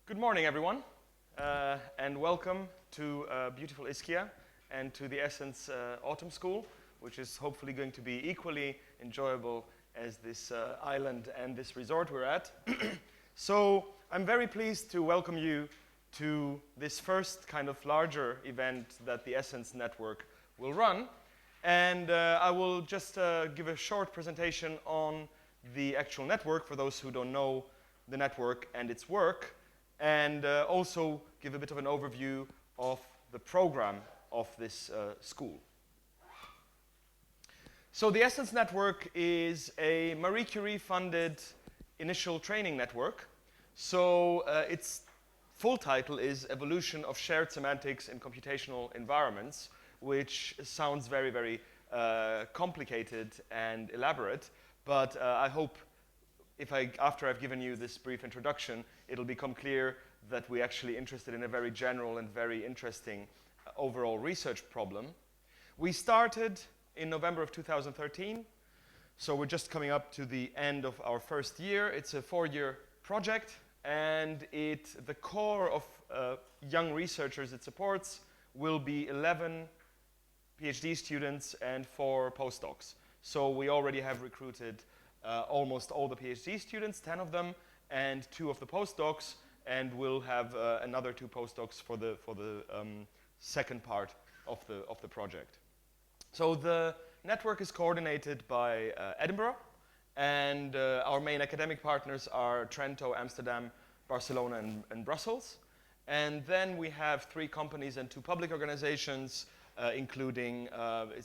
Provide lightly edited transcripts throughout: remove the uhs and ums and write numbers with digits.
Good morning, everyone, and welcome to beautiful Ischia and to the Essence Autumn School, which is hopefully going to be equally enjoyable as this island and this resort we're at. So I'm very pleased to welcome you to this first kind of larger event that the Essence Network will run. And I will just give a short presentation on the actual network for those who don't know the network and its work, and also give a bit of an overview of the program of this school. So the Essence Network is a Marie Curie-funded initial training network. So its full title is Evolution of Shared Semantics in Computational Environments, which sounds very, very complicated and elaborate, but I hope after I've given you this brief introduction, it'll become clear that we're actually interested in a very general and very interesting overall research problem. We started in November of 2013, so we're just coming up to the end of our first year. It's a 4-year project, and the core of young researchers it supports will be 11 PhD students and 4 postdocs. So we already have recruited almost all the PhD students, 10 of them, and 2 of the postdocs, and we'll have another 2 postdocs for the second part of the project. So the network is coordinated by Edinburgh, and our main academic partners are Trento, Amsterdam, Barcelona, and Brussels. And then we have 3 companies and 2 public organizations, including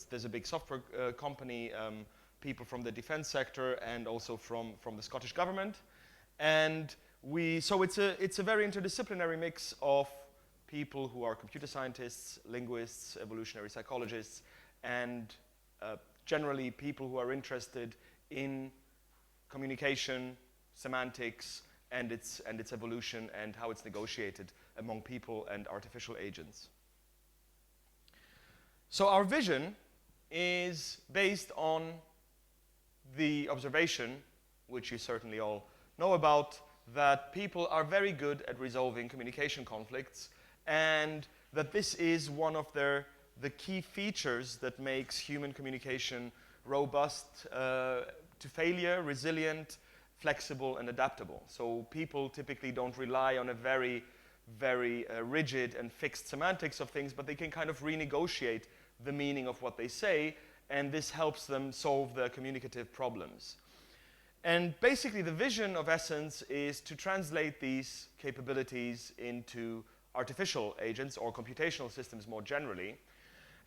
there's a big software company, people from the defense sector, and also from the Scottish government. And so it's a very interdisciplinary mix of people who are computer scientists, linguists, evolutionary psychologists, and generally people who are interested in communication, semantics, and its evolution and how it's negotiated among people and artificial agents. So our vision is based on the observation, which you certainly all know about, that people are very good at resolving communication conflicts, and that this is one of the key features that makes human communication robust to failure, resilient, flexible, and adaptable. So people typically don't rely on a very, very rigid and fixed semantics of things, but they can kind of renegotiate the meaning of what they say, and this helps them solve their communicative problems. And basically the vision of Essence is to translate these capabilities into artificial agents or computational systems more generally.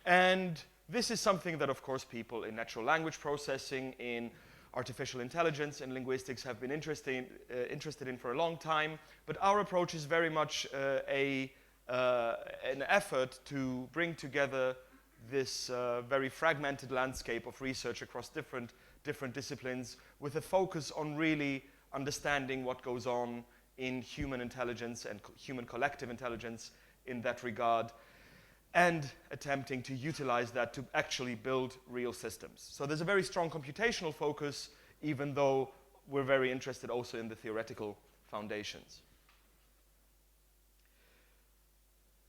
And this is something that, of course, people in natural language processing, in artificial intelligence and linguistics have been interested in for a long time. But our approach is very much an effort to bring together this very fragmented landscape of research across different disciplines, with a focus on really understanding what goes on in human intelligence and human collective intelligence in that regard, and attempting to utilize that to actually build real systems. So there's a very strong computational focus, even though we're very interested also in the theoretical foundations.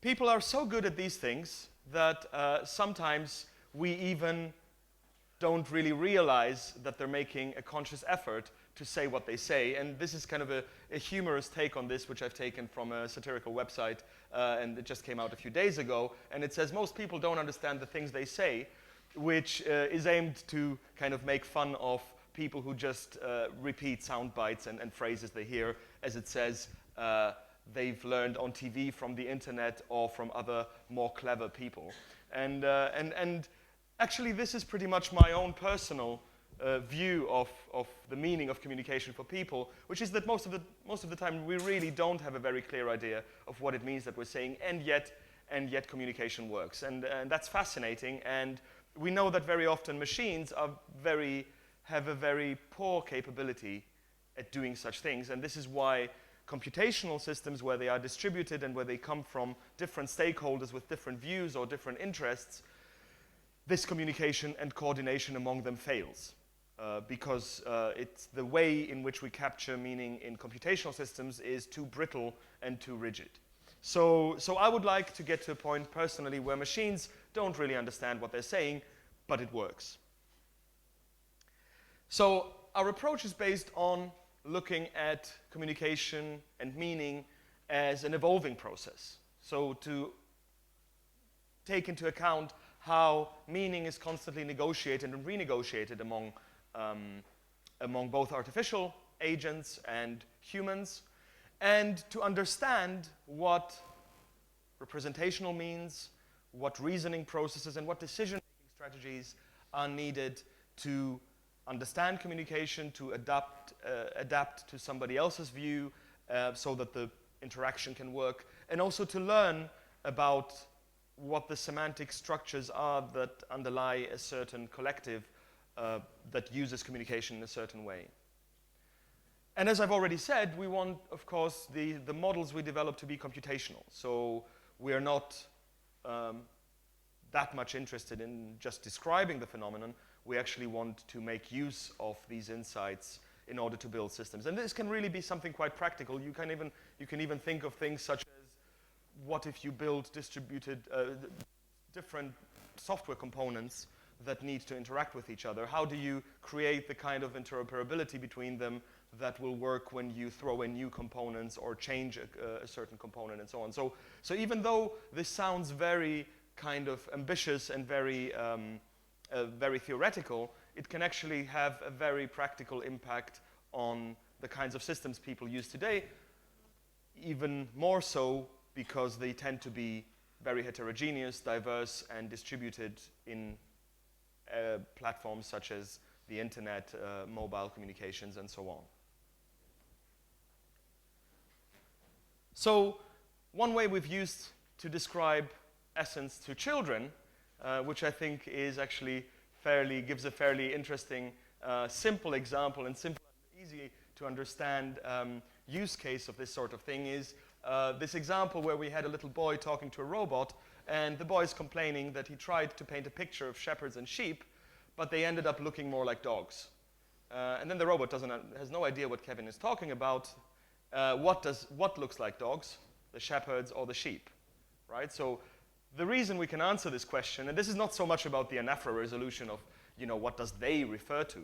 People are so good at these things that sometimes we even don't really realize that they're making a conscious effort to say what they say. And this is kind of a humorous take on this, which I've taken from a satirical website, and it just came out a few days ago. And it says, most people don't understand the things they say, which is aimed to kind of make fun of people who just repeat sound bites and phrases they hear, as it says, they've learned on TV from the internet or from other more clever people. And actually, this is pretty much my own personal view of the meaning of communication for people, which is that most of the time we really don't have a very clear idea of what it means that we're saying, and yet communication works. And that's fascinating. And we know that very often machines have a very poor capability at doing such things. And this is why computational systems, where they are distributed and where they come from different stakeholders with different views or different interests, this communication and coordination among them fails. because it's the way in which we capture meaning in computational systems is too brittle and too rigid. So I would like to get to a point personally where machines don't really understand what they're saying, but it works. So our approach is based on looking at communication and meaning as an evolving process. So to take into account how meaning is constantly negotiated and renegotiated among both artificial agents and humans, and to understand what representational means, what reasoning processes, and what decision-making strategies are needed to understand communication, to adapt to somebody else's view so that the interaction can work, and also to learn about what the semantic structures are that underlie a certain collective that uses communication in a certain way. And as I've already said, we want, of course, the models we develop to be computational. So we are not that much interested in just describing the phenomenon. We actually want to make use of these insights in order to build systems. And this can really be something quite practical. You can even think of things such as, what if you build distributed different software components that need to interact with each other? How do you create the kind of interoperability between them that will work when you throw in new components or change a certain component and so on? So even though this sounds very kind of ambitious and very theoretical, it can actually have a very practical impact on the kinds of systems people use today, even more so because they tend to be very heterogeneous, diverse, and distributed in platforms such as the internet, mobile communications, and so on. So one way we've used to describe essence to children, which I think is actually gives a fairly interesting, simple example and simple and easy to understand use case of this sort of thing, is this example where we had a little boy talking to a robot, and the boy is complaining that he tried to paint a picture of shepherds and sheep, but they ended up looking more like dogs. And then the robot has no idea what Kevin is talking about. What looks like dogs, the shepherds or the sheep, right? So the reason we can answer this question, and this is not so much about the anaphora resolution of, what does they refer to.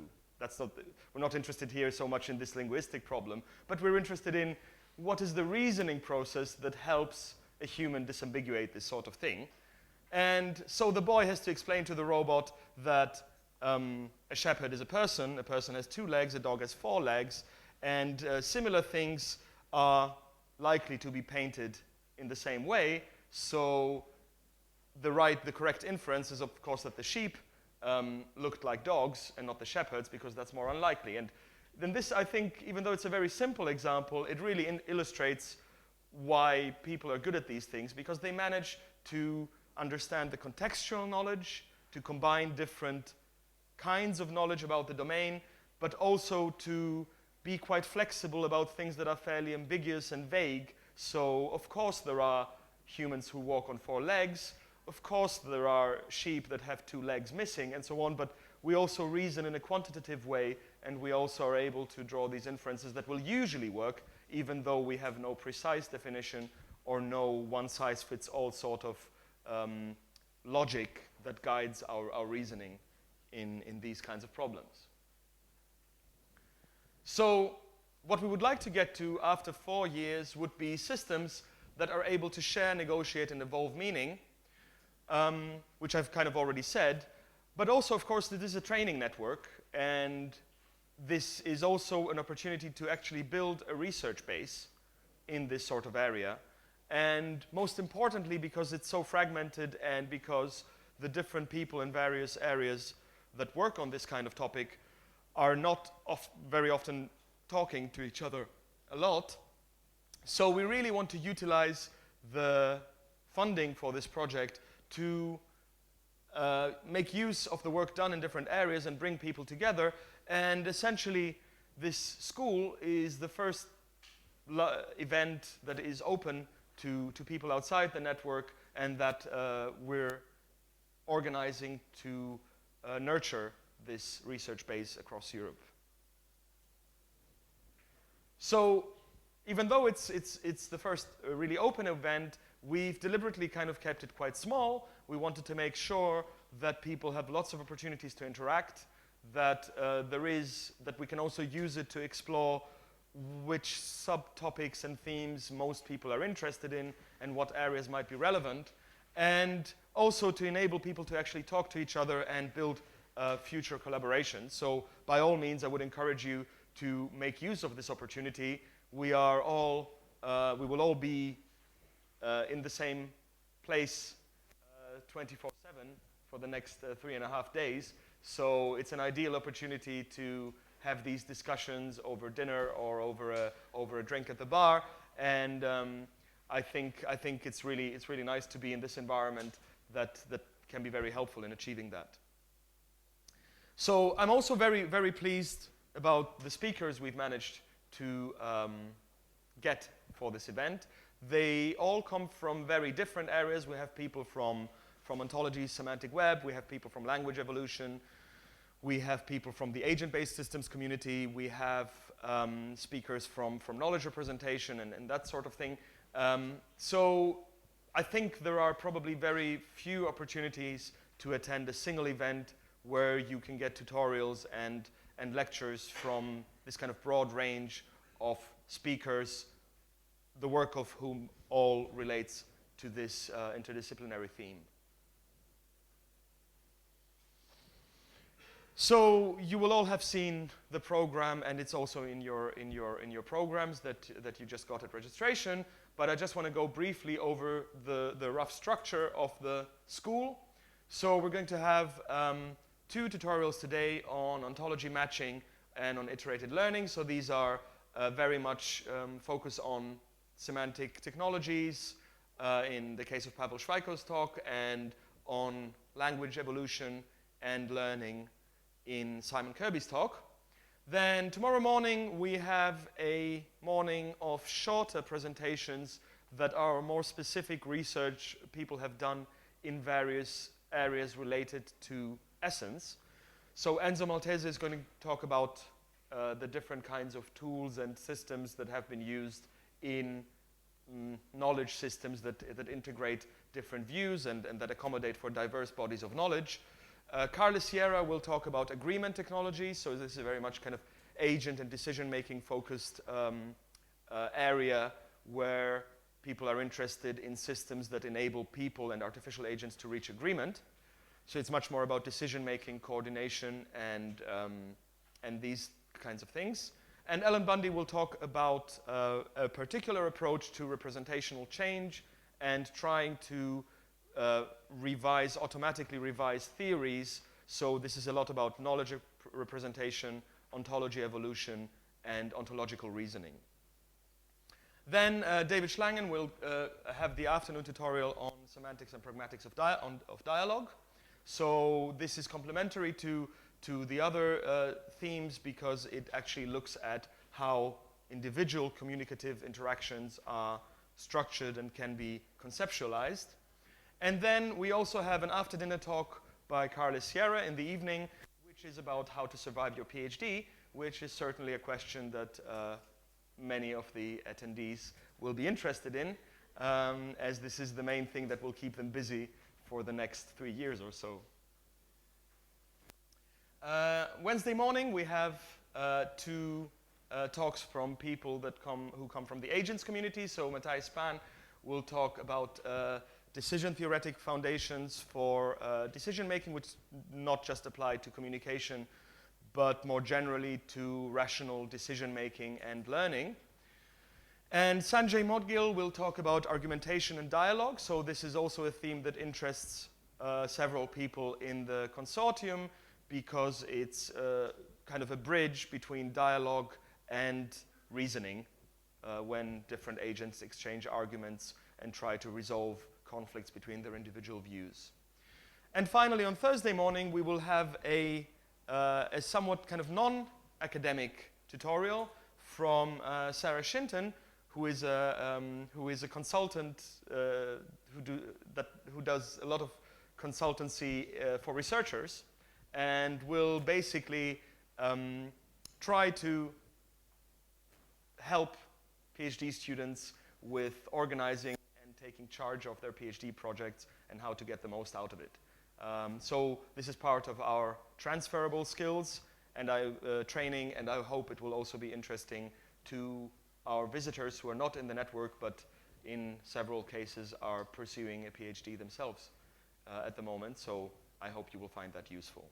We're not interested here so much in this linguistic problem, but we're interested in what is the reasoning process that helps a human disambiguate this sort of thing. And so the boy has to explain to the robot that a shepherd is a person has 2 legs, a dog has 4 legs, and similar things are likely to be painted in the same way. So the correct inference is, of course, that the sheep looked like dogs and not the shepherds, because that's more unlikely. And then this, I think, even though it's a very simple example, it really illustrates why people are good at these things, because they manage to understand the contextual knowledge, to combine different kinds of knowledge about the domain, but also to be quite flexible about things that are fairly ambiguous and vague. So, of course, there are humans who walk on 4 legs. Of course, there are sheep that have 2 legs missing, and so on, but we also reason in a quantitative way, and we also are able to draw these inferences that will usually work, even though we have no precise definition or no one-size-fits-all sort of logic that guides our reasoning in these kinds of problems. So what we would like to get to after 4 years would be systems that are able to share, negotiate, and evolve meaning, which I've kind of already said. But also, of course, this is a training network, and this is also an opportunity to actually build a research base in this sort of area. And most importantly, because it's so fragmented and because the different people in various areas that work on this kind of topic are not very often talking to each other a lot. So we really want to utilize the funding for this project to make use of the work done in different areas and bring people together. And essentially, this school is the first event that is open to people outside the network, and that we're organizing to nurture this research base across Europe. So even though it's the first really open event, we've deliberately kind of kept it quite small. We wanted to make sure that people have lots of opportunities to interact, that that we can also use it to explore which subtopics and themes most people are interested in and what areas might be relevant, and also to enable people to actually talk to each other and build future collaborations. So by all means, I would encourage you to make use of this opportunity. We will all be in the same place 24/7 for the next 3.5 days. So it's an ideal opportunity to have these discussions over dinner or over a drink at the bar. And I think it's really nice to be in this environment that can be very helpful in achieving that. So I'm also very pleased about the speakers we've managed to get for this event. They all come from very different areas. We have people from ontology, semantic web. We have people from language evolution. We have people from the agent-based systems community. We have speakers from knowledge representation and that sort of thing. So I think there are probably very few opportunities to attend a single event where you can get tutorials and lectures from this kind of broad range of speakers, the work of whom all relates to this interdisciplinary theme. So you will all have seen the program, and it's also in your programs that you just got at registration. But I just want to go briefly over the rough structure of the school. So we're going to have 2 tutorials today on ontology matching and on iterated learning. So these are very much focused on semantic technologies in the case of Pavel Schweiko's talk, and on language evolution and learning in Simon Kirby's talk. Then tomorrow morning we have a morning of shorter presentations that are more specific research people have done in various areas related to essence. So Enzo Maltese is going to talk about the different kinds of tools and systems that have been used in knowledge systems that integrate different views and that accommodate for diverse bodies of knowledge. Carlos Sierra will talk about agreement technology. So this is a very much kind of agent and decision-making focused area where people are interested in systems that enable people and artificial agents to reach agreement. So it's much more about decision-making, coordination, and these kinds of things. And Ellen Bundy will talk about a particular approach to representational change and trying to automatically revise theories. So this is a lot about knowledge representation, ontology evolution, and ontological reasoning. Then David Schlangen will have the afternoon tutorial on semantics and pragmatics of dialogue. So this is complementary to the other themes because it actually looks at how individual communicative interactions are structured and can be conceptualized. And then we also have an after-dinner talk by Carlos Sierra in the evening, which is about how to survive your PhD, which is certainly a question that many of the attendees will be interested in, as this is the main thing that will keep them busy for the next 3 years or so. Wednesday morning, we have 2 talks from people who come from the agents community. So Matthias Spahn will talk about decision theoretic foundations for decision-making, which not just apply to communication, but more generally to rational decision-making and learning. And Sanjay Modgil will talk about argumentation and dialogue. So this is also a theme that interests several people in the consortium because it's kind of a bridge between dialogue and reasoning when different agents exchange arguments and try to resolve conflicts between their individual views. And finally, on Thursday morning, we will have a somewhat kind of non-academic tutorial from Sarah Shinton, who is a consultant who does a lot of consultancy for researchers. and will basically try to help PhD students with organizing and taking charge of their PhD projects and how to get the most out of it. So this is part of our transferable skills and training, and I hope it will also be interesting to our visitors who are not in the network, but in several cases are pursuing a PhD themselves at the moment. So I hope you will find that useful.